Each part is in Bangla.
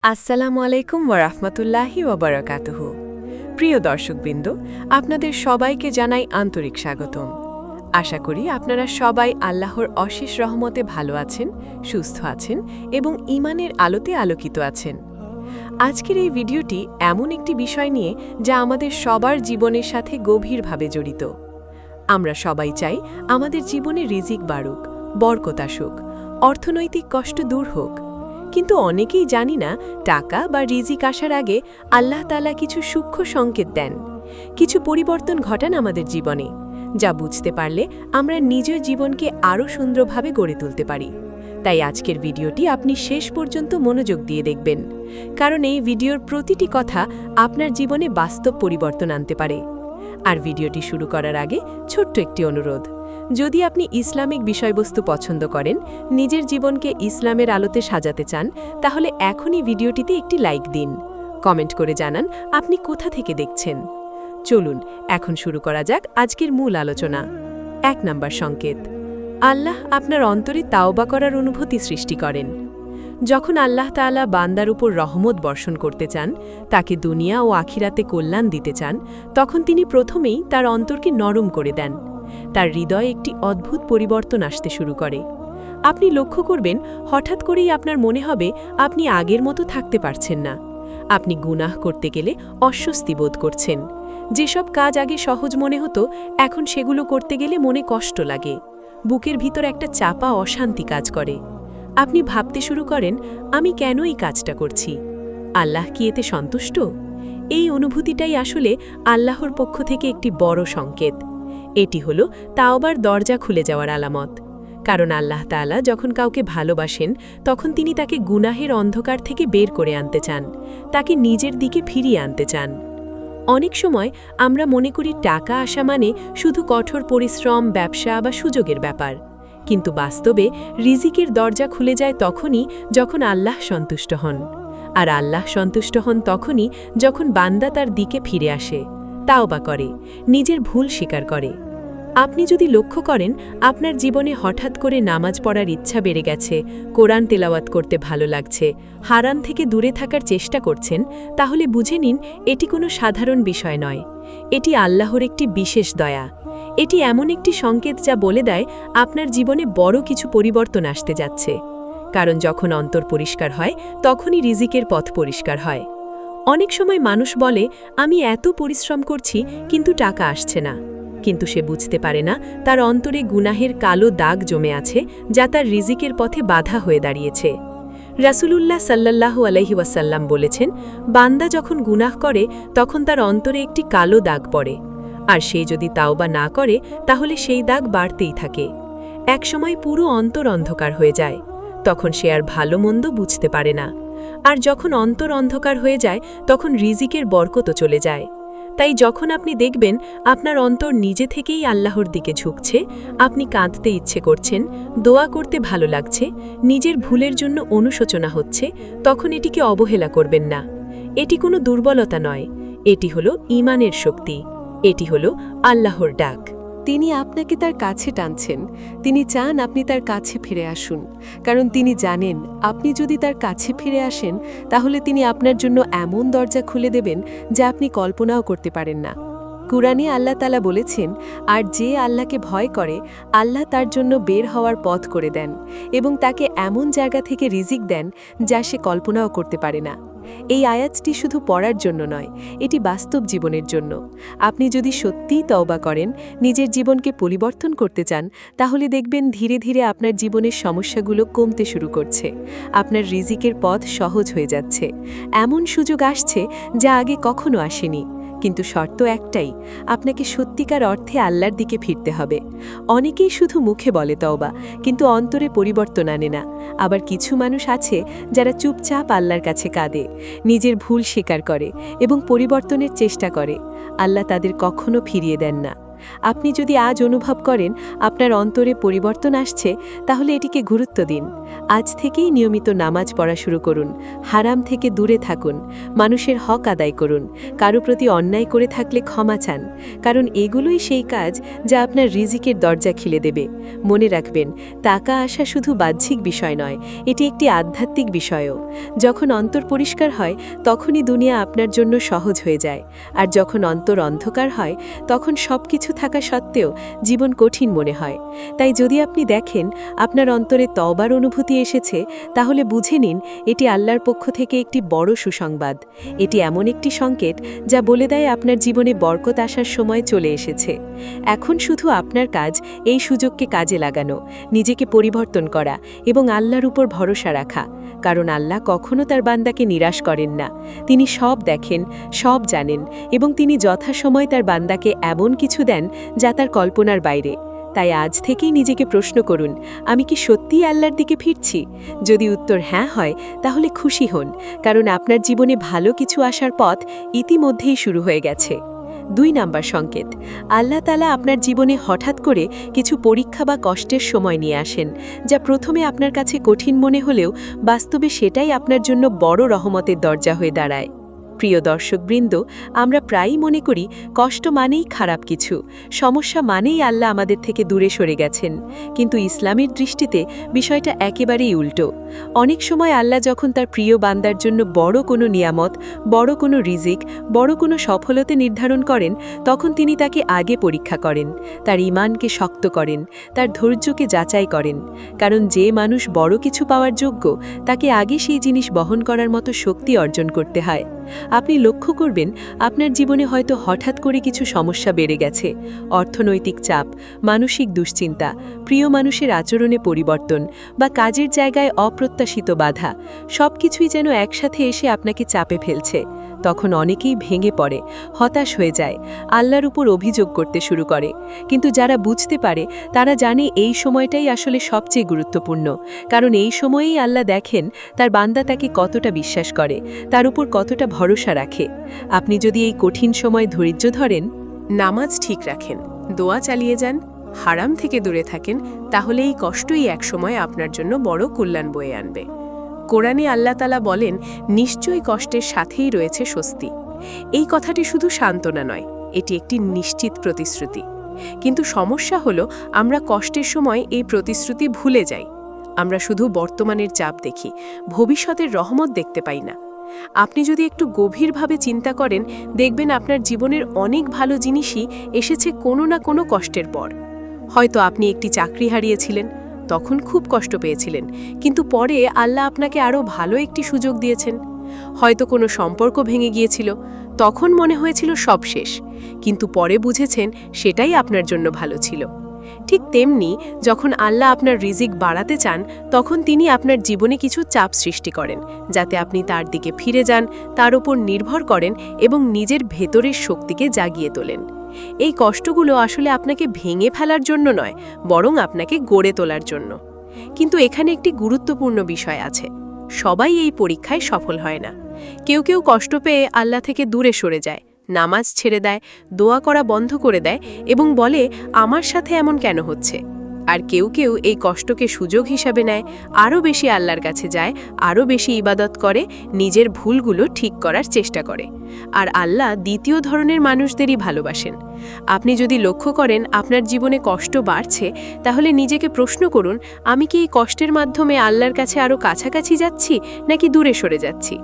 আসসালামু আলাইকুম ওয়ারাহমাতুল্লাহি ওয়াবারাকাতুহু। প্রিয় দর্শকবৃন্দ, আপনাদের সবাইকে জানাই আন্তরিক স্বাগতম। আশা করি আপনারা সবাই আল্লাহর অশেষ রহমতে ভালো আছেন, সুস্থ আছেন এবং ঈমানের আলোতে আলোকিত আছেন। আজকের এই ভিডিওটি এমন একটি বিষয় নিয়ে যা আমাদের সবার জীবনের সাথে গভীরভাবে জড়িত। আমরা সবাই চাই আমাদের জীবনে রিজিক বাড়ুক, বরকত আসুক, অর্থনৈতিক কষ্ট দূর হোক। কিন্তু অনেকেই জানি না টাকা বা রিজিক আসার আগে আল্লাহ তাআলা কিছু সূক্ষ্ম সংকেত দেন, কিছু পরিবর্তন ঘটান আমাদের জীবনে, যা বুঝতে পারলে আমরা নিজের জীবনকে আরও সুন্দরভাবে গড়ে তুলতে পারি। তাই আজকের ভিডিওটি আপনি শেষ পর্যন্ত মনোযোগ দিয়ে দেখবেন, কারণ এই ভিডিওর প্রতিটি কথা আপনার জীবনে বাস্তব পরিবর্তন আনতে পারে। আর ভিডিওটি শুরু করার আগে ছোট্ট একটি অনুরোধ: যদি আপনি ইসলামিক বিষয়বস্তু পছন্দ করেন, নিজের জীবনকে ইসলামের আলোতে সাজাতে চান, তাহলে এখনই ভিডিওটিতে একটি লাইক দিন, কমেন্ট করে জানান আপনি কোথা থেকে দেখছেন। চলুন এখন শুরু করা যাক আজকের মূল আলোচনা। ১ নম্বর সংকেত: আল্লাহ আপনার অন্তরে তাওবা করার অনুভূতি সৃষ্টি করেন। যখন আল্লাহ তাআলা বান্দার উপর রহমত বর্ষণ করতে চান, তাকে দুনিয়া ও আখিরাতে কল্যাণ দিতে চান, তখন তিনি প্রথমেই তার অন্তরকে নরম করে দেন। তার হৃদয়ে একটি অদ্ভুত পরিবর্তন আসতে শুরু করে। আপনি লক্ষ্য করবেন, হঠাৎ করেই আপনার মনে হবে আপনি আগের মতো থাকতে পারছেন না। আপনি গুনাহ করতে গেলে অস্বস্তি বোধ করছেন। যেসব কাজ আগে সহজ মনে হতো, এখন সেগুলো করতে গেলে মনে কষ্ট লাগে। বুকের ভিতর একটা চাপা অশান্তি কাজ করে। আপনি ভাবতে শুরু করেন, আমি কেন এই কাজটা করছি? আল্লাহ কি এতে সন্তুষ্ট? এই অনুভূতিটাই আসলে আল্লাহর পক্ষ থেকে একটি বড় সংকেত। এটি হলো তাওবার দরজা খুলে যাওয়ার আলামত। কারণ আল্লাহ তাআলা যখন কাউকে ভালোবাসেন, তখন তিনি তাকে গুনাহের অন্ধকার থেকে বের করে আনতে চান, তাকে নিজের দিকে ফিরিয়ে আনতে চান। অনেক সময় আমরা মনে করি টাকা আসা মানে শুধু কঠোর পরিশ্রম, ব্যবসা বা সুযোগের ব্যাপার। কিন্তু বাস্তবে রিজিকের দরজা খুলে যায় তখনই যখন আল্লাহ সন্তুষ্ট হন। আর আল্লাহ সন্তুষ্ট হন তখনই যখন বান্দা তার দিকে ফিরে আসে, তাওবা করে, নিজের ভুল স্বীকার করে। আপনি যদি লক্ষ্য করেন আপনার জীবনে হঠাৎ করে নামাজ পড়ার ইচ্ছা বেড়ে গেছে, কোরআন তেলাওয়াত করতে ভালো লাগছে, হারাম থেকে দূরে থাকার চেষ্টা করছেন, তাহলে বুঝে নিন এটি কোনো সাধারণ বিষয় নয়। এটি আল্লাহর একটি বিশেষ দয়া। এটি এমন একটি সংকেত যা বলে দেয় আপনার জীবনে বড় কিছু পরিবর্তন আসতে যাচ্ছে। কারণ যখন অন্তর পরিষ্কার হয়, তখনই রিজিকের পথ পরিষ্কার হয়। অনেক সময় মানুষ বলে, আমি এত পরিশ্রম করছি কিন্তু টাকা আসছে না। কিন্তু সে বুঝতে পারে না তার অন্তরে গুনাহের কালো দাগ জমে আছে, যা তার রিজিকের পথে বাধা হয়ে দাঁড়িয়েছে। রাসূলুল্লাহ সাল্লাল্লাহু আলাইহি ওয়াসাল্লাম বলেছেন, বান্দা যখন গুনাহ করে তখন তার অন্তরে একটি কালো দাগ পড়ে। আর সে যদি তাওবা না করে, তাহলে সেই দাগ বাড়তেই থাকে। একসময় পুরো অন্তর অন্ধকার হয়ে যায়। তখন সে আর ভালো মন্দ বুঝতে পারে না। আর যখন অন্তর অন্ধকার হয়ে যায়, তখন রিজিকের বরকতও চলে যায়। তাই যখন আপনি দেখবেন আপনার অন্তর নিজে থেকেই আল্লাহর দিকে ঝুঁকছে, আপনি কাঁদতে ইচ্ছে করছেন, দোয়া করতে ভালো লাগছে, নিজের ভুলের জন্য অনুশোচনা হচ্ছে, তখন এটিকে অবহেলা করবেন না। এটি কোনো দুর্বলতা নয়, এটি হলো ঈমানের শক্তি, এটি হলো আল্লাহর ডাক। তিনি আপনাকে তার কাছে টানছেন। তিনি চান আপনি তার কাছে ফিরে আসুন, কারণ তিনি জানেন আপনি যদি তার কাছে ফিরে আসেন, তাহলে তিনি আপনার জন্য এমন দরজা খুলে দেবেন যা আপনি কল্পনাও করতে পারেন না। কুরআনে আল্লাহ তাআলা বলেছেন, আর যে আল্লাহকে ভয় করে, আল্লাহ তার জন্য বের হওয়ার পথ করে দেন এবং তাকে এমন জায়গা থেকে রিজিক দেন যা সে কল্পনাও করতে পারে না। এই আয়াতটি শুধু পড়ার জন্য নয়, এটি বাস্তব জীবনের জন্য। আপনি যদি সত্যিই তওবা করেন, নিজের জীবনকে পরিবর্তন করতে চান, তাহলে দেখবেন ধীরে ধীরে আপনার জীবনের সমস্যাগুলো কমতে শুরু করছে। আপনার রিজিকের পথ সহজ হয়ে যাচ্ছে। এমন সুযোগ আসছে যা আগে কখনো আসেনি। কিন্তু শর্ত একটাই, আপনাকে সত্যিকার অর্থে আল্লাহর দিকে ফিরতে হবে। অনেকেই শুধু মুখে বলে তওবা, কিন্তু অন্তরে পরিবর্তন আনে না। আবার কিছু মানুষ আছে যারা চুপচাপ আল্লাহর কাছে কাঁদে, নিজের ভুল স্বীকার করে এবং পরিবর্তনের চেষ্টা করে। আল্লাহ তাদের কখনো ফিরিয়ে দেন না। আপনি যদি আজ অনুভব করেন আপনার অন্তরে পরিবর্তন আসছে, তাহলে এটিকে গুরুত্ব দিন। আজ থেকেই নিয়মিত নামাজ পড়া শুরু করুন, হারাম থেকে দূরে থাকুন, মানুষের হক আদায় করুন, কারো প্রতি অন্যায় করে থাকলে ক্ষমা চান, কারণ এগুলোই সেই কাজ যা আপনার রিজিকের দরজা খুলে দেবে। মনে রাখবেন, টাকা আসা শুধু বাহ্যিক বিষয় নয়, এটি একটি আধ্যাত্মিক বিষয়ও। যখন অন্তর পরিষ্কার হয় তখনই দুনিয়া আপনার জন্য সহজ হয়ে যায়, আর যখন অন্তর অন্ধকার হয় তখন সব কিছু থাকা সত্ত্বেও জীবন কঠিন মনে হয়। তাই যদি আপনি দেখেন আপনার অন্তরে তওবার অনুভূতি এসেছে, তাহলে বুঝে নিন এটি আল্লাহর পক্ষ থেকে একটি বড় সুসংবাদ। এটি এমন একটি সংকেত যা বলে দেয় আপনার জীবনে বরকত আসার সময় চলে এসেছে। এখন শুধু আপনার কাজ এই সুযোগকে কাজে লাগানো, নিজেকে পরিবর্তন করা এবং আল্লাহর উপর ভরসা রাখা, কারণ আল্লাহ কখনো তার বান্দাকে নিরাশ করেন না। তিনি সব দেখেন, সব জানেন, এবং তিনি যথাসময় তার বান্দাকে এমন কিছু দেন যা তার কল্পনার বাইরে। তাই আজ থেকেই নিজেকে প্রশ্ন করুন, আমি কি সত্যিই আল্লাহর দিকে ফিরছি? যদি উত্তর হ্যাঁ হয়, তাহলে খুশি হন, কারণ আপনার জীবনে ভালো কিছু আসার পথ ইতিমধ্যেই শুরু হয়ে গেছে। 2 নাম্বার সংকেত, আল্লাহ তাআলা আপনার জীবনে হঠাৎ করে কিছু পরীক্ষা বা কষ্টের সময় নিয়ে আসেন, যা প্রথমে আপনার কাছে কঠিন মনে হলেও বাস্তবে সেটাই আপনার জন্য বড় রহমতের দরজা হয়ে দাঁড়ায়। প্রিয় দর্শকবৃন্দ, আমরা প্রায়ই মনে করি কষ্ট মানেই খারাপ কিছু, সমস্যা মানেই আল্লাহ আমাদের থেকে দূরে সরে গেছেন। কিন্তু ইসলামের দৃষ্টিতে বিষয়টা একেবারেই উল্টো। অনেক সময় আল্লাহ যখন তার প্রিয় বান্দার জন্য বড় কোনো নিয়ামত, বড় কোনো রিজিক, বড় কোনো সফলতা নির্ধারণ করেন, তখন তিনি তাকে আগে পরীক্ষা করেন, তার ঈমানকে শক্ত করেন, তার ধৈর্যকে যাচাই করেন। কারণ যে মানুষ বড় কিছু পাওয়ার যোগ্য, তাকে আগে সেই জিনিস বহন করার মতো শক্তি অর্জন করতে হয়। আপনি লক্ষ্য করবেন, আপনার জীবনে হয়তো হঠাৎ করে কিছু সমস্যা বেড়ে গেছে, অর্থনৈতিক চাপ, মানসিক দুশ্চিন্তা, প্রিয় মানুষের আচরণে পরিবর্তন, বা কাজের জায়গায় অপ্রত্যাশিত বাধা। সবকিছুই যেন একসাথে এসে আপনাকে চাপে ফেলছে। তখন অনেকেই ভেঙে পড়ে, হতাশ হয়ে যায়, আল্লাহর উপর অভিযোগ করতে শুরু করে। কিন্তু যারা বুঝতে পারে তারা জানে এই সময়টাই আসলে সবচেয়ে গুরুত্বপূর্ণ, কারণ এই সময়েই আল্লাহ দেখেন তার বান্দা তাকে কতটা বিশ্বাস করে, তার উপর কতটা ভরসা রাখে। আপনি যদি এই কঠিন সময় ধৈর্য ধরেন, নামাজ ঠিক রাখেন, দোয়া চালিয়ে যান, হারাম থেকে দূরে থাকেন, তাহলে এই কষ্টই একসময় আপনার জন্য বড় কল্যাণ বয়ে আনবে। কোরআনে আল্লাহ তাআলা বলেন, নিশ্চয়ই কষ্টের সাথেই রয়েছে স্বস্তি। এই কথাটি শুধু সান্ত্বনা নয়, এটি একটি নিশ্চিত প্রতিশ্রুতি। কিন্তু সমস্যা হলো, আমরা কষ্টের সময় এই প্রতিশ্রুতি ভুলে যাই। আমরা শুধু বর্তমানের চাপ দেখি, ভবিষ্যতের রহমত দেখতে পাই না। আপনি যদি একটু গভীরভাবে চিন্তা করেন, দেখবেন আপনার জীবনের অনেক ভালো জিনিসই এসেছে কোনো না কোনো কষ্টের পর। হয়তো আপনি একটি চাকরি হারিয়েছিলেন, তখন খুব কষ্ট পেয়েছিলেন, কিন্তু পরে আল্লাহ আপনাকে আরও ভালো একটি সুযোগ দিয়েছেন। হয়তো কোনো সম্পর্ক ভেঙে গিয়েছিল, তখন মনে হয়েছিল সব শেষ, কিন্তু পরে বুঝেছেন সেটাই আপনার জন্য ভালো ছিল। ঠিক তেমনি যখন আল্লাহ আপনার রিজিক বাড়াতে চান, তখন তিনি আপনার জীবনে কিছু চাপ সৃষ্টি করেন, যাতে আপনি তার দিকে ফিরে যান, তার উপর নির্ভর করেন এবং নিজের ভেতরের শক্তিকে জাগিয়ে তোলেন। এই কষ্টগুলো আসলে আপনাকে ভেঙে ফেলার জন্য নয়, বরং আপনাকে গড়ে তোলার জন্য। কিন্তু এখানে একটি গুরুত্বপূর্ণ বিষয় আছে, সবাই এই পরীক্ষায় সফল হয় না। কেউ কেউ কষ্ট পেয়ে আল্লাহ থেকে দূরে সরে যায়, নামাজ ছেড়ে দেয়, দোয়া করা বন্ধ করে দেয় এবং বলে, আমার সাথে এমন কেন হচ্ছে। আর কেউ কেউ এই কষ্টকে সুযোগ হিসাবে নেয়, আরও বেশি আল্লাহর কাছে যায়, আরও বেশি ইবাদত করে, নিজের ভুলগুলো ঠিক করার চেষ্টা করে। আর আল্লাহ দ্বিতীয় ধরনের মানুষদেরই ভালোবাসেন। আপনি যদি লক্ষ্য করেন আপনার জীবনে কষ্ট বাড়ছে, তাহলে নিজেকে প্রশ্ন করুন, আমি কি এই কষ্টের মাধ্যমে আল্লাহর কাছে আরও কাছাকাছি যাচ্ছি নাকি দূরে সরে যাচ্ছি?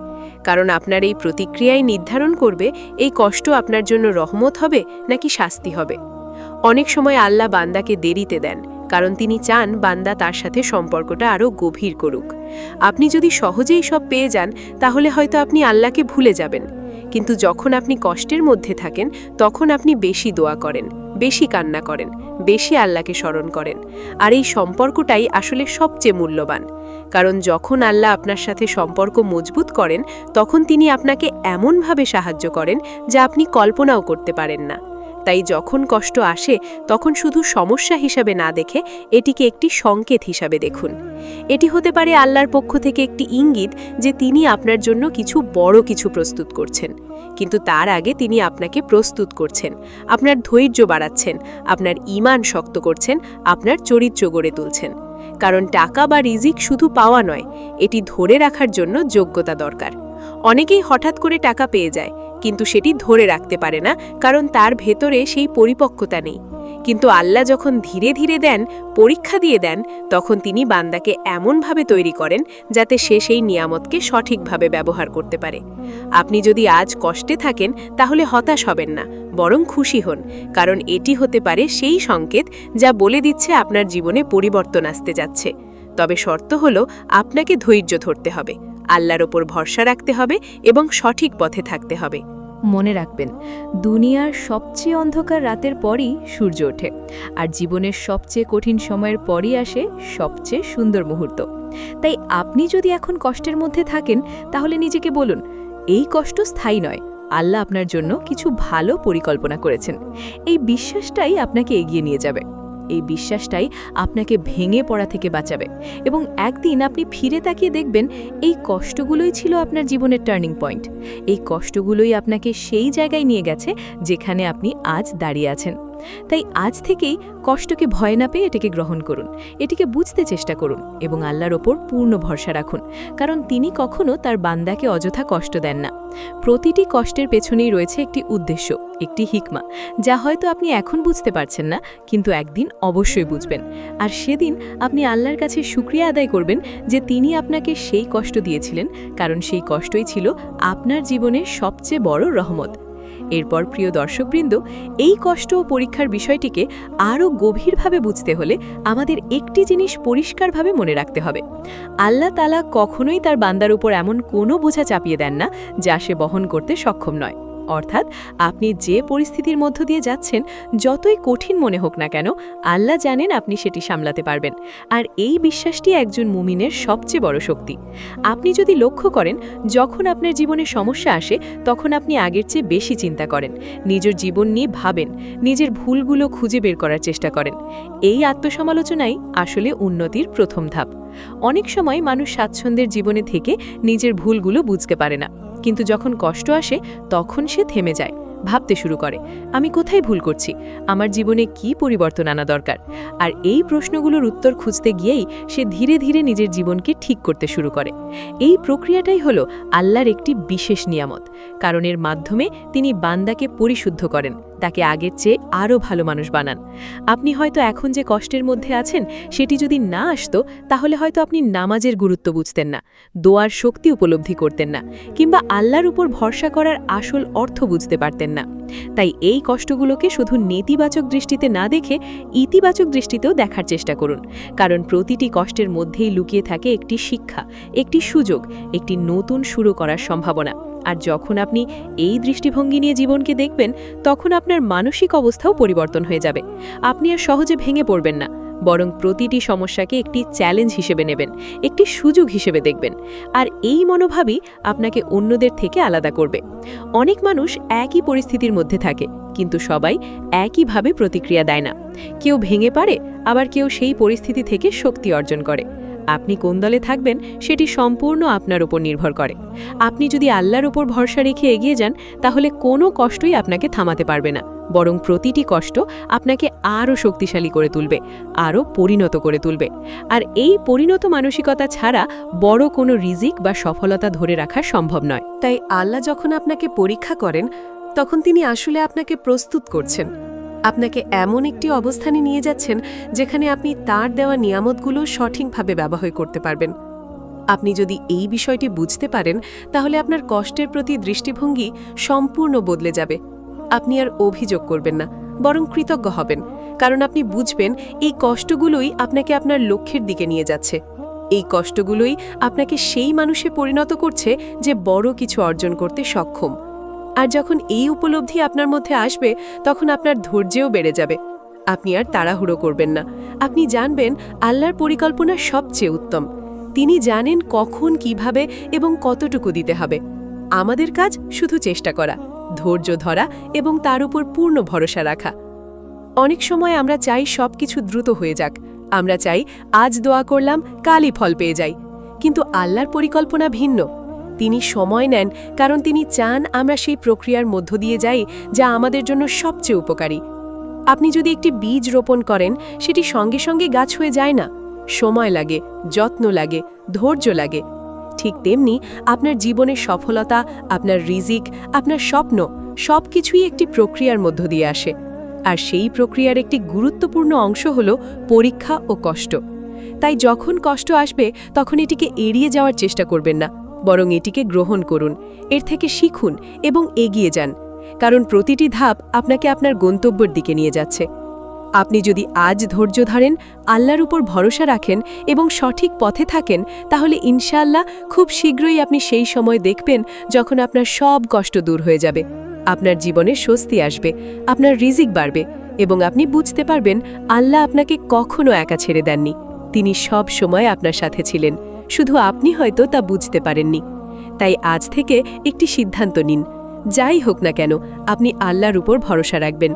কারণ আপনার এই প্রতিক্রিয়াই নির্ধারণ করবে এই কষ্ট আপনার জন্য রহমত হবে নাকি শাস্তি হবে। অনেক সময় আল্লাহ বান্দাকে দেরিতে দেন, কারণ তিনি চান বান্দা তার সাথে সম্পর্কটা আরও গভীর করুক। আপনি যদি সহজেই সব পেয়ে যান, তাহলে হয়তো আপনি আল্লাহকে ভুলে যাবেন। কিন্তু যখন আপনি কষ্টের মধ্যে থাকেন, তখন আপনি বেশি দোয়া করেন, বেশি কান্না করেন, বেশি আল্লাহকে স্মরণ করেন। আর এই সম্পর্কটাই আসলে সবচেয়ে মূল্যবান, কারণ যখন আল্লাহ আপনার সাথে সম্পর্ক মজবুত করেন, তখন তিনি আপনাকে এমনভাবে সাহায্য করেন যা আপনি কল্পনাও করতে পারেন না। তাই যখন কষ্ট আসে তখন শুধু সমস্যা হিসাবে না দেখে এটিকে একটি সংকেত হিসাবে দেখুন। এটি হতে পারে আল্লাহর পক্ষ থেকে একটি ইঙ্গিত যে তিনি আপনার জন্য বড় কিছু প্রস্তুত করছেন। কিন্তু তার আগে তিনি আপনাকে প্রস্তুত করছেন, আপনার ধৈর্য বাড়াচ্ছেন, আপনার ঈমান শক্ত করছেন, আপনার চরিত্র গড়ে তুলছেন। কারণ টাকা বা রিজিক শুধু পাওয়া নয়, এটি ধরে রাখার জন্য যোগ্যতা দরকার। অনেকেই হঠাৎ করে টাকা পেয়ে যায়, কিন্তু সেটি ধরে রাখতে পারে না, কারণ তার ভেতরে সেই পরিপক্কতা নেই। কিন্তু আল্লাহ যখন ধীরে ধীরে দেন, পরীক্ষা দিয়ে দেন, তখন তিনি বান্দাকে এমনভাবে তৈরি করেন যাতে সে সেই নিয়ামতকে সঠিকভাবে ব্যবহার করতে পারে। আপনি যদি আজ কষ্টে থাকেন তাহলে হতাশ হবেন না, বরং খুশি হন, কারণ এটি হতে পারে সেই সংকেত যা বলে দিচ্ছে আপনার জীবনে পরিবর্তন আসতে যাচ্ছে। তবে শর্ত হলো আপনাকে ধৈর্য ধরতে হবে, আল্লাহর ওপর ভরসা রাখতে হবে এবং সঠিক পথে থাকতে হবে। মনে রাখবেন, দুনিয়ার সবচেয়ে অন্ধকার রাতের পরই সূর্য ওঠে, আর জীবনের সবচেয়ে কঠিন সময়ের পরই আসে সবচেয়ে সুন্দর মুহূর্ত। তাই আপনি যদি এখন কষ্টের মধ্যে থাকেন, তাহলে নিজেকে বলুন, এই কষ্ট স্থায়ী নয়, আল্লাহ আপনার জন্য কিছু ভালো পরিকল্পনা করেছেন। এই বিশ্বাসটাই আপনাকে এগিয়ে নিয়ে যাবে, এই বিশ্বাসটাই আপনাকে ভেঙে পড়া থেকে বাঁচাবে, এবং একদিন আপনি ফিরে তাকিয়ে দেখবেন এই কষ্টগুলোই ছিল আপনার জীবনের টার্নিং পয়েন্ট। এই কষ্টগুলোই আপনাকে সেই জায়গায় নিয়ে গেছে যেখানে আপনি আজ দাঁড়িয়ে আছেন। তাই আজ থেকেই কষ্টকে ভয় না পেয়ে এটিকে গ্রহণ করুন, এটিকে বুঝতে চেষ্টা করুন এবং আল্লাহর ওপর পূর্ণ ভরসা রাখুন, কারণ তিনি কখনো তার বান্দাকে অযথা কষ্ট দেন না। প্রতিটি কষ্টের পেছনেই রয়েছে একটি উদ্দেশ্য, একটি হিকমা, যা হয়তো আপনি এখন বুঝতে পারছেন না, কিন্তু একদিন অবশ্যই বুঝবেন। আর সেদিন আপনি আল্লাহর কাছে শুকরিয়া আদায় করবেন যে তিনি আপনাকে সেই কষ্ট দিয়েছিলেন, কারণ সেই কষ্টই ছিল আপনার জীবনের সবচেয়ে বড় রহমত। এরপর প্রিয় দর্শকবৃন্দ, এই কষ্ট ও পরীক্ষার বিষয়টিকে আরও গভীরভাবে বুঝতে হলে আমাদের একটি জিনিস পরিষ্কারভাবে মনে রাখতে হবে। আল্লাহ তাআলা কখনোই তার বান্দার উপর এমন কোনো বোঝা চাপিয়ে দেন না যা সে বহন করতে সক্ষম নয়। অর্থাৎ আপনি যে পরিস্থিতির মধ্য দিয়ে যাচ্ছেন, যতই কঠিন মনে হোক না কেন, আল্লাহ জানেন আপনি সেটি সামলাতে পারবেন। আর এই বিশ্বাসটি একজন মুমিনের সবচেয়ে বড় শক্তি। আপনি যদি লক্ষ্য করেন, যখন আপনার জীবনে সমস্যা আসে তখন আপনি আগের চেয়ে বেশি চিন্তা করেন, নিজের জীবন নিয়ে ভাবেন, নিজের ভুলগুলো খুঁজে বের করার চেষ্টা করেন। এই আত্মসমালোচনাই আসলে উন্নতির প্রথম ধাপ। অনেক সময় মানুষ স্বাচ্ছন্দ্যের জীবনে থেকে নিজের ভুলগুলো বুঝতে পারে না, কিন্তু যখন কষ্ট আসে তখন সে থেমে যায়, ভাবতে শুরু করে, আমি কোথায় ভুল করছি, আমার জীবনে কি পরিবর্তন আনা দরকার। আর এই প্রশ্নগুলোর উত্তর খুঁজতে গিয়েই সে ধীরে ধীরে নিজের জীবনকে ঠিক করতে শুরু করে। এই প্রক্রিয়াটাই হলো আল্লাহর একটি বিশেষ নিয়ামত, কারণ এর মাধ্যমে তিনি বান্দাকে পরিশুদ্ধ করেন, তাকে আগের চেয়ে আরও ভালো মানুষ বানান। আপনি হয়তো এখন যে কষ্টের মধ্যে আছেন সেটি যদি না আসতো, তাহলে হয়তো আপনি নামাজের গুরুত্ব বুঝতেন না, দোয়ার শক্তি উপলব্ধি করতেন না, কিংবা আল্লাহর উপর ভরসা করার আসল অর্থ বুঝতে পারতেন না। তাই এই কষ্টগুলোকে শুধু নেতিবাচক দৃষ্টিতে না দেখে ইতিবাচক দৃষ্টিতেও দেখার চেষ্টা করুন, কারণ প্রতিটি কষ্টের মধ্যেই লুকিয়ে থাকে একটি শিক্ষা, একটি সুযোগ, একটি নতুন শুরু করার সম্ভাবনা। আর যখন আপনি এই দৃষ্টিভঙ্গি নিয়ে জীবনকে দেখবেন, তখন আপনার মানসিক অবস্থাও পরিবর্তন হয়ে যাবে। আপনি আর সহজে ভেঙে পড়বেন না, বরং প্রতিটি সমস্যাকে একটি চ্যালেঞ্জ হিসেবে নেবেন, একটি সুযোগ হিসেবে দেখবেন। আর এই মনোভাবই আপনাকে অন্যদের থেকে আলাদা করবে। অনেক মানুষ একই পরিস্থিতির মধ্যে থাকে, কিন্তু সবাই একইভাবে প্রতিক্রিয়া দেয় না। কেউ ভেঙে পড়ে, আবার কেউ সেই পরিস্থিতি থেকে শক্তি অর্জন করে। আপনি কোন দলে থাকবেন সেটি সম্পূর্ণ আপনার উপর নির্ভর করে। আপনি যদি আল্লাহর উপর ভরসা রেখে এগিয়ে যান, তাহলে কোনো কষ্টই আপনাকে থামাতে পারবে না, বরং প্রতিটি কষ্ট আপনাকে আরও শক্তিশালী করে তুলবে, আরও পরিণত করে তুলবে। আর এই পরিণত মানসিকতা ছাড়া বড় কোনো রিজিক বা সফলতা ধরে রাখা সম্ভব নয়। তাই আল্লাহ যখন আপনাকে পরীক্ষা করেন, তখন তিনি আসলে আপনাকে প্রস্তুত করছেন, আপনাকে এমন একটি অবস্থানে নিয়ে যাচ্ছেন যেখানে আপনি তার দেওয়া নিয়ামতগুলো সঠিকভাবে ব্যবহার করতে পারবেন। আপনি যদি এই বিষয়টি বুঝতে পারেন, তাহলে আপনার কষ্টের প্রতি দৃষ্টিভঙ্গি সম্পূর্ণ বদলে যাবে। আপনি আর অভিযোগ করবেন না, বরং কৃতজ্ঞ হবেন, কারণ আপনি বুঝবেন এই কষ্টগুলোই আপনাকে আপনার লক্ষ্যের দিকে নিয়ে যাচ্ছে। এই কষ্টগুলোই আপনাকে সেই মানুষে পরিণত করছে যে বড় কিছু অর্জন করতে সক্ষম। আর যখন এই উপলব্ধি আপনার মধ্যে আসবে, তখন আপনার ধৈর্যও বেড়ে যাবে। আপনি আর তাড়াহুড়ো করবেন না। আপনি জানবেন আল্লাহর পরিকল্পনা সবচেয়ে উত্তম। তিনি জানেন কখন, কিভাবে এবং কতটুকু দিতে হবে। আমাদের কাজ শুধু চেষ্টা করা, ধৈর্য ধরা এবং তার উপর পূর্ণ ভরসা রাখা। অনেক সময় আমরা চাই সবকিছু দ্রুত হয়ে যাক। আমরা চাই আজ দোয়া করলাম কালই ফল পেয়ে যাই, কিন্তু আল্লাহর পরিকল্পনা ভিন্ন। তিনি সময় নেন কারণ তিনি চান আমরা সেই প্রক্রিয়ার মধ্য দিয়ে যাই যা আমাদের জন্য সবচেয়ে উপকারী। আপনি যদি একটি বীজ রোপণ করেন, সেটি সঙ্গে সঙ্গে গাছ হয়ে যায় না। সময় লাগে, যত্ন লাগে, ধৈর্য লাগে। ঠিক তেমনি আপনার জীবনের সফলতা, আপনার রিজিক, আপনার স্বপ্ন সবকিছুই একটি প্রক্রিয়ার মধ্য দিয়ে আসে। আর সেই প্রক্রিয়ার একটি গুরুত্বপূর্ণ অংশ হল পরীক্ষা ও কষ্ট। তাই যখন কষ্ট আসবে তখন এটিকে এড়িয়ে যাওয়ার চেষ্টা করবেন না, বরং এটিকে গ্রহণ করুন, এর থেকে শিখুন এবং এগিয়ে যান। কারণ প্রতিটি ধাপ আপনাকে আপনার গন্তব্যের দিকে নিয়ে যাচ্ছে। আপনি যদি আজ ধৈর্য ধরেন, আল্লাহর উপর ভরসা রাখেন এবং সঠিক পথে থাকেন, তাহলে ইনশাআল্লাহ খুব শীঘ্রই আপনি সেই সময় দেখবেন যখন আপনার সব কষ্ট দূর হয়ে যাবে, আপনার জীবনে স্বস্তি আসবে, আপনার রিজিক বাড়বে এবং আপনি বুঝতে পারবেন আল্লাহ আপনাকে কখনো একা ছেড়ে দেননি। তিনি সব সময় আপনার সাথে ছিলেন, শুধু আপনি হয়তো তা বুঝতে পারেননি। তাই আজ থেকে একটি সিদ্ধান্ত নিন, যাই হোক না কেন আপনি আল্লাহর উপর ভরসা রাখবেন,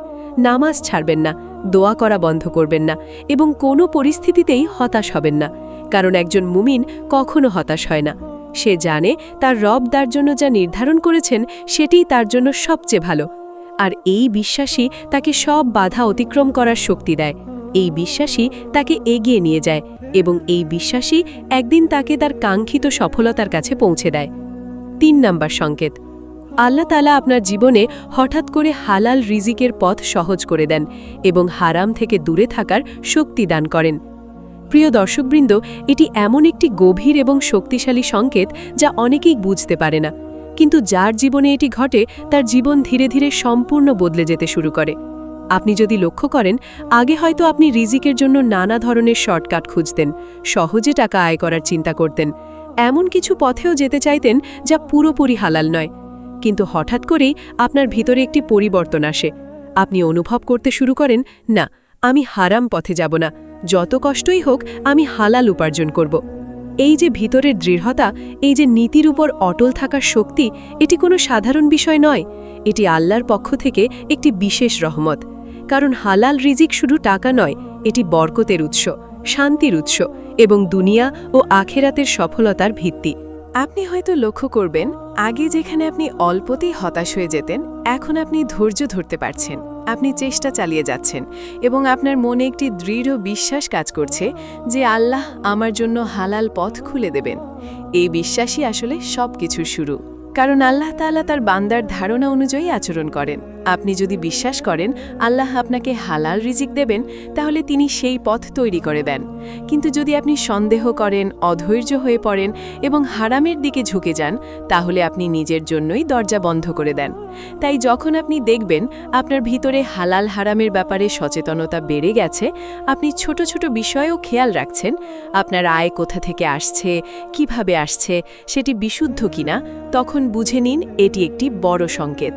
নামাজ ছাড়বেন না, দোয়া করা বন্ধ করবেন না এবং কোনো পরিস্থিতিতেই হতাশ হবেন না। কারণ একজন মুমিন কখনো হতাশ হয় না। সে জানে তার রব তার জন্য যা নির্ধারণ করেছেন সেটিই তার জন্য সবচেয়ে ভালো। আর এই বিশ্বাসই তাকে সব বাধা অতিক্রম করার শক্তি দেয়। এই বিশ্বাসই তাকে এগিয়ে নিয়ে যায় এবং এই বিশ্বাসই একদিন তাকে তার কাঙ্ক্ষিত সফলতার কাছে পৌঁছে দেয়। ৩ নাম্বার সংকেত, আল্লাহ তাআলা আপনার জীবনে হঠাৎ করে হালাল রিজিকের পথ সহজ করে দেন এবং হারাম থেকে দূরে থাকার শক্তি দান করেন। প্রিয় দর্শকবৃন্দ, এটি এমন একটি গভীর এবং শক্তিশালী সংকেত যা অনেকেই বুঝতে পারে না, কিন্তু যার জীবনে এটি ঘটে তার জীবন ধীরে ধীরে সম্পূর্ণ বদলে যেতে শুরু করে। আপনি যদি লক্ষ্য করেন, আগে হয়তো আপনি রিজিকের জন্য নানা ধরনের শর্টকাট খুঁজতেন, সহজে টাকা আয় করার চিন্তা করতেন, এমন কিছু পথেও যেতে চাইতেন যা পুরোপুরি হালাল নয়। কিন্তু হঠাৎ করেই আপনার ভিতরে একটি পরিবর্তন আসে। আপনি অনুভব করতে শুরু করেন, না, আমি হারাম পথে যাব না, যত কষ্টই হোক আমি হালাল উপার্জন করব। এই যে ভিতরের দৃঢ়তা, এই যে নীতির উপর অটল থাকার শক্তি, এটি কোনো সাধারণ বিষয় নয়। এটি আল্লাহর পক্ষ থেকে একটি বিশেষ রহমত। কারণ হালাল রিজিক শুধু টাকা নয়, এটি বরকতের উৎস, শান্তির উৎস এবং দুনিয়া ও আখেরাতের সফলতার ভিত্তি। আপনি হয়তো লক্ষ্য করবেন, আগে যেখানে আপনি অল্পতেই হতাশ হয়ে যেতেন, এখন আপনি ধৈর্য ধরতে পারছেন, আপনি চেষ্টা চালিয়ে যাচ্ছেন এবং আপনার মনে একটি দৃঢ় বিশ্বাস কাজ করছে যে আল্লাহ আমার জন্য হালাল পথ খুলে দেবেন। এই বিশ্বাসই আসলে সবকিছুর শুরু। কারণ আল্লাহ তাআলা তার বান্দার ধারণা অনুযায়ী আচরণ করেন। আপনি যদি বিশ্বাস করেন আল্লাহ আপনাকে হালাল রিজিক দেবেন, তাহলে তিনি সেই পথ তৈরি করে দেন। কিন্তু যদি আপনি সন্দেহ করেন, অধৈর্য হয়ে পড়েন এবং হারামের দিকে ঝুঁকে যান, তাহলে আপনি নিজের জন্যই দরজা বন্ধ করে দেন। তাই যখন আপনি দেখবেন আপনার ভিতরে হালাল হারামের ব্যাপারে সচেতনতা বেড়ে গেছে, আপনি ছোট ছোট বিষয়েও খেয়াল রাখছেন, আপনার আয় কোথা থেকে আসছে, কিভাবে আসছে, সেটি বিশুদ্ধ কিনা, তখন বুঝে নিন এটি একটি বড় সংকেত।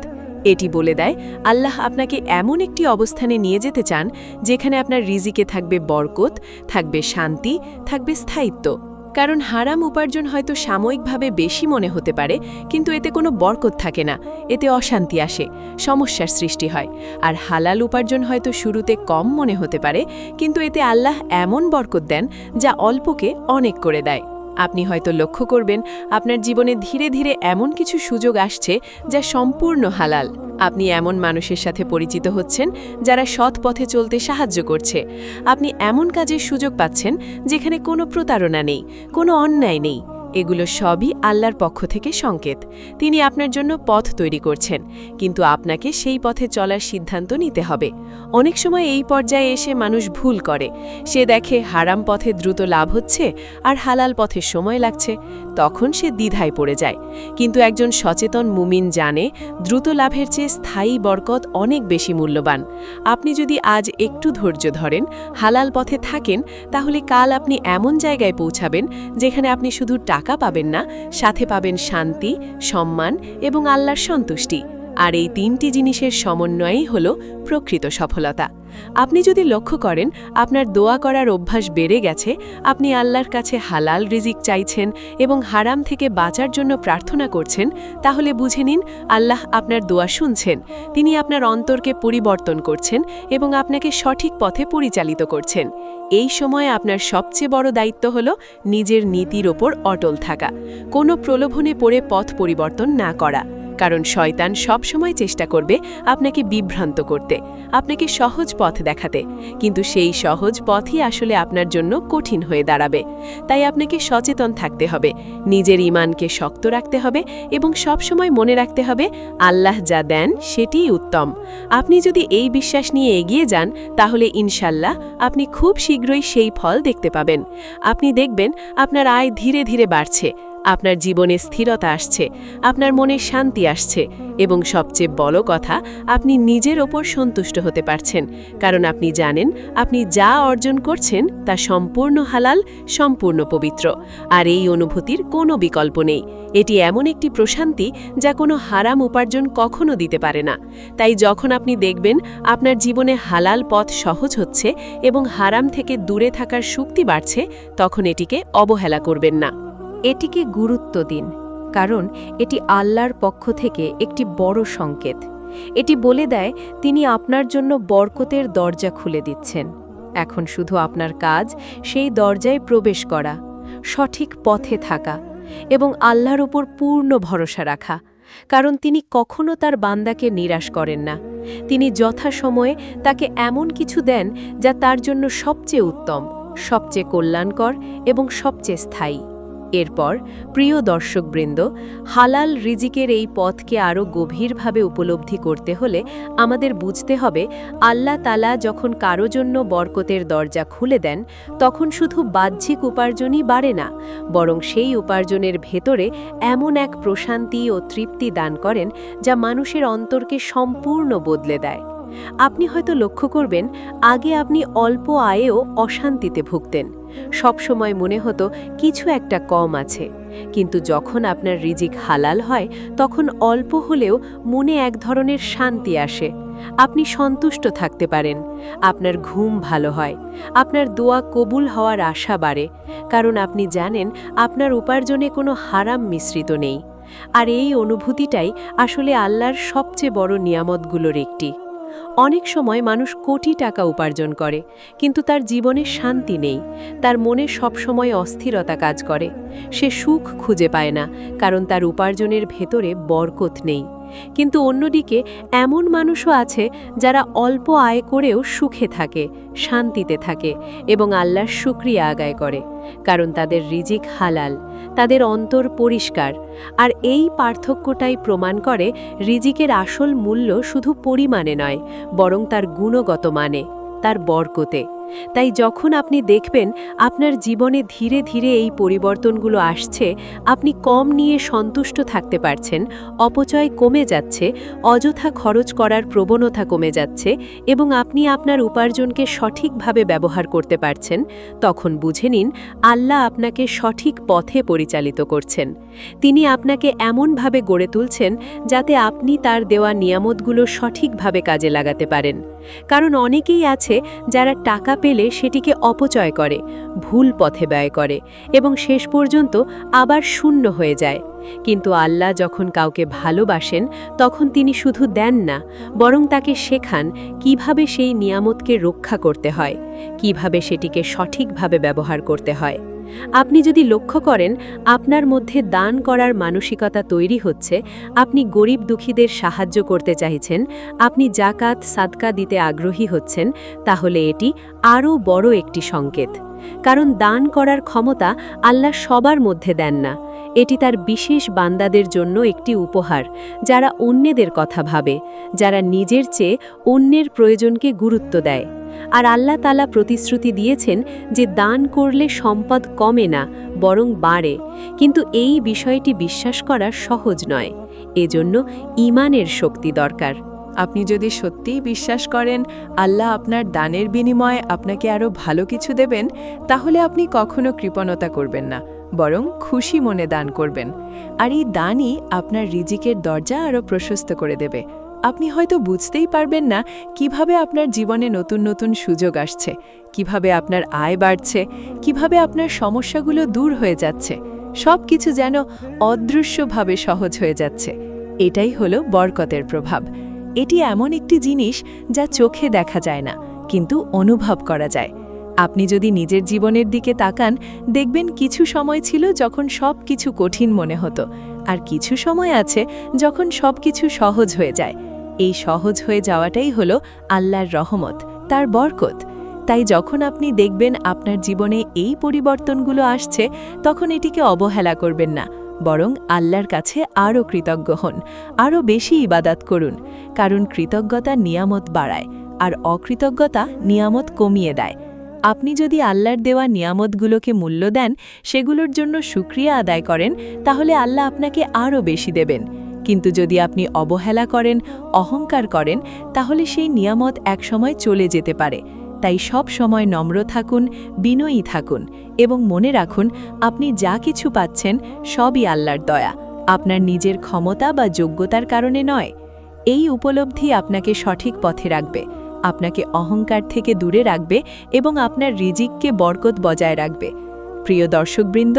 এটি বলে দেয় আল্লাহ আপনাকে এমন একটি অবস্থানে নিয়ে যেতে চান যেখানে আপনার রিজিকে থাকবে বরকত, থাকবে শান্তি, থাকবে স্থায়িত্ব। কারণ হারাম উপার্জন হয়তো সাময়িকভাবে বেশি মনে হতে পারে, কিন্তু এতে কোনো বরকত থাকে না, এতে অশান্তি আসে, সমস্যার সৃষ্টি হয়। আর হালাল উপার্জন হয়তো শুরুতে কম মনে হতে পারে, কিন্তু এতে আল্লাহ এমন বরকত দেন যা অল্পকে অনেক করে দেয়। আপনি হয়তো লক্ষ্য করবেন আপনার জীবনে ধীরে ধীরে এমন কিছু সুযোগ আসছে যা সম্পূর্ণ হালাল। আপনি এমন মানুষের সাথে পরিচিত হচ্ছেন যারা সৎ পথে চলতে সাহায্য করছে। আপনি এমন কাজের সুযোগ পাচ্ছেন যেখানে কোনো প্রতারণা নেই, কোনো অন্যায় নেই। এগুলো সবই আল্লাহর পক্ষ থেকে সংকেত। তিনি আপনার জন্য পথ তৈরি করছেন, কিন্তু আপনাকে সেই পথে চলার সিদ্ধান্ত নিতে হবে। অনেক সময় এই পর্যায়ে এসে মানুষ ভুল করে। সে দেখে হারাম পথে দ্রুত লাভ হচ্ছে আর হালাল পথে সময় লাগছে, তখন সে দ্বিধায় পড়ে যায়। কিন্তু একজন সচেতন মুমিন জানে দ্রুত লাভের চেয়ে স্থায়ী বরকত অনেক বেশি মূল্যবান। আপনি যদি আজ একটু ধৈর্য ধরেন, হালাল পথে থাকেন, তাহলে কাল আপনি এমন জায়গায় পৌঁছাবেন যেখানে আপনি শুধু টাকা পাবেন না, সাথে পাবেন শান্তি, সম্মান এবং আল্লাহর সন্তুষ্টি। আর এই তিনটি জিনিসের সমন্বয়ই হল প্রকৃত সফলতা। আপনি যদি লক্ষ্য করেন আপনার দোয়া করার অভ্যাস বেড়ে গেছে, আপনি আল্লাহর কাছে হালাল রিজিক চাইছেন এবং হারাম থেকে বাঁচার জন্য প্রার্থনা করছেন, তাহলে বুঝে নিন আল্লাহ আপনার দোয়া শুনছেন। তিনি আপনার অন্তরকে পরিবর্তন করছেন এবং আপনাকে সঠিক পথে পরিচালিত করছেন। এই সময়ে আপনার সবচেয়ে বড় দায়িত্ব হল নিজের নীতির ওপর অটল থাকা, কোনো প্রলোভনে পড়ে পথ পরিবর্তন না করা। কারণ শয়তান সবসময় চেষ্টা করবে আপনাকে বিভ্রান্ত করতে, আপনাকে সহজ পথ দেখাতে, কিন্তু সেই সহজ পথই আসলে আপনার জন্য কঠিন হয়ে দাঁড়াবে। তাই আপনাকে সচেতন থাকতে হবে, নিজের ঈমানকে শক্ত রাখতে হবে এবং সবসময় মনে রাখতে হবে আল্লাহ যা দেন সেটিই উত্তম। আপনি যদি এই বিশ্বাস নিয়ে এগিয়ে যান তাহলে ইনশাল্লাহ আপনি খুব শীঘ্রই সেই ফল দেখতে পাবেন। আপনি দেখবেন আপনার আয় ধীরে ধীরে বাড়ছে, আপনার জীবনে স্থিরতা আসছে, আপনার মনে শান্তি আসছে এবং সবচেয়ে বড় কথা, আপনি নিজের ওপর সন্তুষ্ট হতে পারছেন, কারণ আপনি জানেন আপনি যা অর্জন করছেন তা সম্পূর্ণ হালাল, সম্পূর্ণ পবিত্র। আর এই অনুভূতির কোনো বিকল্প নেই। এটি এমন একটি প্রশান্তি যা কোনো হারাম উপার্জন কখনো দিতে পারে না। তাই যখন আপনি দেখবেন আপনার জীবনে হালাল পথ সহজ হচ্ছে এবং হারাম থেকে দূরে থাকার শক্তি বাড়ছে, তখন এটিকে অবহেলা করবেন না। এটিকে গুরুত্ব দিন, কারণ এটি আল্লাহর পক্ষ থেকে একটি বড় সংকেত। এটি বলে দেয় তিনি আপনার জন্য বরকতের দরজা খুলে দিচ্ছেন। এখন শুধু আপনার কাজ সেই দরজায় প্রবেশ করা, সঠিক পথে থাকা এবং আল্লাহর উপর পূর্ণ ভরসা রাখা, কারণ তিনি কখনো তার বান্দাকে নিরাশ করেন না। তিনি যথাসময়ে তাকে এমন কিছু দেন যা তার জন্য সবচেয়ে উত্তম, সবচেয়ে কল্যাণকর এবং সবচেয়ে স্থায়ী। এরপর প্রিয় দর্শকবৃন্দ, হালাল রিজিকের এই পথকে আরও গভীরভাবে উপলব্ধি করতে হলে আমাদের বুঝতে হবে আল্লাহ তাআলা যখন কারো জন্য বরকতের দরজা খুলে দেন, তখন শুধু বাহ্যিক উপার্জনই বাড়ে না, বরং সেই উপার্জনের ভেতরে এমন এক প্রশান্তি ও তৃপ্তি দান করেন যা মানুষের অন্তরকে সম্পূর্ণ বদলে দেয়। আপনি হয়তো লক্ষ্য করবেন আগে আপনি অল্প আয়েও অশান্তিতে ভুগতেন, সবসময় মনে হতো কিছু একটা কম আছে। কিন্তু যখন আপনার রিজিক হালাল হয় তখন অল্প হলেও মনে এক ধরনের শান্তি আসে। আপনি সন্তুষ্ট থাকতে পারেন, আপনার ঘুম ভালো হয়, আপনার দোয়া কবুল হওয়ার আশা বাড়ে, কারণ আপনি জানেন আপনার উপার্জনে কোনো হারাম মিশ্রিত নেই। আর এই অনুভূতিটাই আসলে আল্লাহর সবচেয়ে বড় নিয়ামতগুলোর একটি। অনেক সময় মানুষ কোটি টাকা উপার্জন করে, কিন্তু তার জীবনে শান্তি নেই, তার মনে সবসময় অস্থিরতা কাজ করে। সে সুখ খুঁজে পায় না, কারণ তার উপার্জনের ভেতরে বরকত নেই। কিন্তু অন্যদিকে এমন মানুষও আছে যারা অল্প আয় করেও সুখে থাকে, শান্তিতে থাকে এবং আল্লাহর শুকরিয়া আদায় করে, কারণ তাদের রিজিক হালাল, তাদের অন্তর পরিষ্কার। আর এই পার্থক্যটাই প্রমাণ করে রিজিকের আসল মূল্য শুধু পরিমাণে নয়, বরং তার গুণগত মানে, তার বরকতে। তাই যখন আপনি দেখবেন আপনার জীবনে ধীরে ধীরে এই পরিবর্তনগুলো আসছে, আপনি কম নিয়ে সন্তুষ্ট থাকতে পারছেন, অপচয় কমে যাচ্ছে, অযথা খরচ করার প্রবণতা কমে যাচ্ছে এবং আপনি আপনার উপার্জনকে সঠিকভাবে ব্যবহার করতে পারছেন, তখন বুঝে নিন আল্লাহ আপনাকে সঠিক পথে পরিচালিত করছেন। তিনি আপনাকে এমনভাবে গড়ে তুলছেন যাতে আপনি তার দেওয়া নিয়ামতগুলো সঠিকভাবে কাজে লাগাতে পারেন। কারণ অনেকেই আছে যারা টাকা পেলে সেটিকে অপচয় করে, ভুল পথে ব্যয় করে এবং শেষ পর্যন্ত আবার শূন্য হয়ে যায়। কিন্তু আল্লাহ যখন কাউকে ভালোবাসেন তখন তিনি শুধু দেন না, বরং তাকে শেখান কিভাবে সেই নিয়ামতকে রক্ষা করতে হয়, কিভাবে সেটিকে সঠিকভাবে ব্যবহার করতে হয়। আপনি যদি লক্ষ্য করেন আপনার মধ্যে দান করার মানসিকতা তৈরি হচ্ছে, আপনি গরিব দুঃখীদের সাহায্য করতে চাইছেন, আপনি জাকাত সাদকা দিতে আগ্রহী হচ্ছেন, তাহলে এটি আরও বড় একটি সংকেত। কারণ দান করার ক্ষমতা আল্লাহ সবার মধ্যে দেন না, এটি তার বিশেষ বান্দাদের জন্য একটি উপহার, যারা অন্যদের কথা ভাবে, যারা নিজের চেয়ে অন্যের প্রয়োজনকে গুরুত্ব দেয়। আর আল্লাহ তাআলা প্রতিশ্রুতি দিয়েছেন যে দান করলে সম্পদ কমে না, বরং বাড়ে। কিন্তু এই বিষয়টি বিশ্বাস করা সহজ নয়, এজন্য ঈমানের শক্তি দরকার। আপনি যদি সত্যিই বিশ্বাস করেন আল্লাহ আপনার দানের বিনিময়ে আপনাকে আরও ভালো কিছু দেবেন, তাহলে আপনি কখনো কৃপণতা করবেন না, বরং খুশি মনে দান করবেন। আর এই দানই আপনার রিজিকের দরজা আরও প্রশস্ত করে দেবে। আপনি হয়তো বুঝতেই পারবেন না কিভাবে আপনার জীবনে নতুন নতুন সুযোগ আসছে, কিভাবে আপনার আয় বাড়ছে, কিভাবে আপনার সমস্যাগুলো দূর হয়ে যাচ্ছে। সব কিছু যেন অদৃশ্যভাবে সহজ হয়ে যাচ্ছে। এটাই হলো বরকতের প্রভাব। এটি এমন একটি জিনিস যা চোখে দেখা যায় না, কিন্তু অনুভব করা যায়। আপনি যদি নিজের জীবনের দিকে তাকান, দেখবেন কিছু সময় ছিল যখন সব কিছু কঠিন মনে হতো, আর কিছু সময় আছে যখন সব কিছু সহজ হয়ে যায়। এই সহজ হয়ে যাওয়াটাই হলো আল্লাহর রহমত, তার বরকত। তাই যখন আপনি দেখবেন আপনার জীবনে এই পরিবর্তনগুলো আসছে, তখন এটিকে অবহেলা করবেন না, বরং আল্লাহর কাছে আরও কৃতজ্ঞ হন, আরও বেশি ইবাদত করুন। কারণ কৃতজ্ঞতা নিয়ামত বাড়ায়, আর অকৃতজ্ঞতা নিয়ামত কমিয়ে দেয়। আপনি যদি আল্লাহর দেওয়া নিয়ামতগুলোকে মূল্য দেন, সেগুলোর জন্য শুকরিয়া আদায় করেন, তাহলে আল্লাহ আপনাকে আরও বেশি দেবেন। কিন্তু যদি আপনি অবহেলা করেন, অহংকার করেন, তাহলে সেই নিয়ামত একসময় চলে যেতে পারে। তাই সব সময় নম্র থাকুন, বিনয়ী থাকুন, এবং মনে রাখুন আপনি যা কিছু পাচ্ছেন সবই আল্লাহর দয়া, আপনার নিজের ক্ষমতা বা যোগ্যতার কারণে নয়। এই উপলব্ধি আপনাকে সঠিক পথে রাখবে, আপনাকে অহংকার থেকে দূরে রাখবে এবং আপনার রিজিককে বরকত বজায় রাখবে। প্রিয় দর্শকবৃন্দ,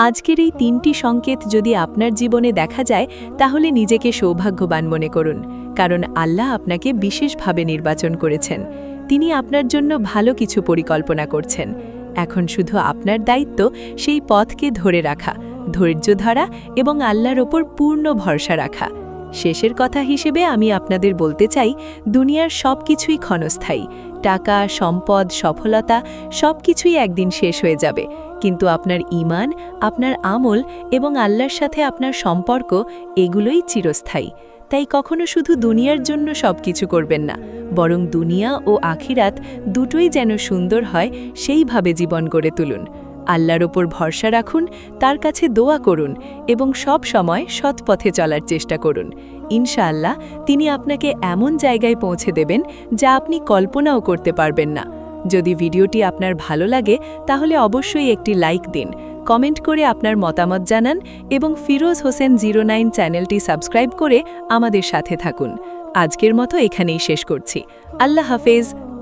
আজকের এই 3টি সংকেত যদি আপনার জীবনে দেখা যায়, তাহলে নিজেকে সৌভাগ্যবান মনে করুন। কারণ আল্লাহ আপনাকে বিশেষভাবে নির্বাচন করেছেন। তিনি আপনার জন্য ভালো কিছু পরিকল্পনা করছেন। এখন শুধু আপনার দায়িত্ব সেই পথকে ধরে রাখা, ধৈর্য ধরা এবং আল্লাহর ওপর পূর্ণ ভরসা রাখা। শেষের কথা হিসেবে আমি আপনাদের বলতে চাই, দুনিয়ার সব কিছুই ক্ষণস্থায়ী। টাকা, সম্পদ, সফলতা সবকিছুই একদিন শেষ হয়ে যাবে, কিন্তু আপনার ঈমান, আপনার আমল এবং আল্লাহর সাথে আপনার সম্পর্ক, এগুলোই চিরস্থায়ী। তাই কখনো শুধু দুনিয়ার জন্য সবকিছু করবেন না, বরং দুনিয়া ও আখিরাত দুটোই যেন সুন্দর হয় সেইভাবে জীবন গড়ে তুলুন। আল্লাহর ওপর ভরসা রাখুন, তার কাছে দোয়া করুন এবং সব সময় সৎ পথে চলার চেষ্টা করুন। ইনশাআল্লাহ তিনি আপনাকে এমন জায়গায় পৌঁছে দেবেন যা আপনি কল্পনাও করতে পারবেন না। যদি ভিডিওটি আপনার ভালো লাগে, তাহলে অবশ্যই একটি লাইক দিন, কমেন্ট করে আপনার মতামত জানান এবং ফিরোজ হোসেন 09 চ্যানেলটি সাবস্ক্রাইব করে আমাদের সাথে থাকুন। আজকের মতো এখানেই শেষ করছি। আল্লাহ হাফেজ।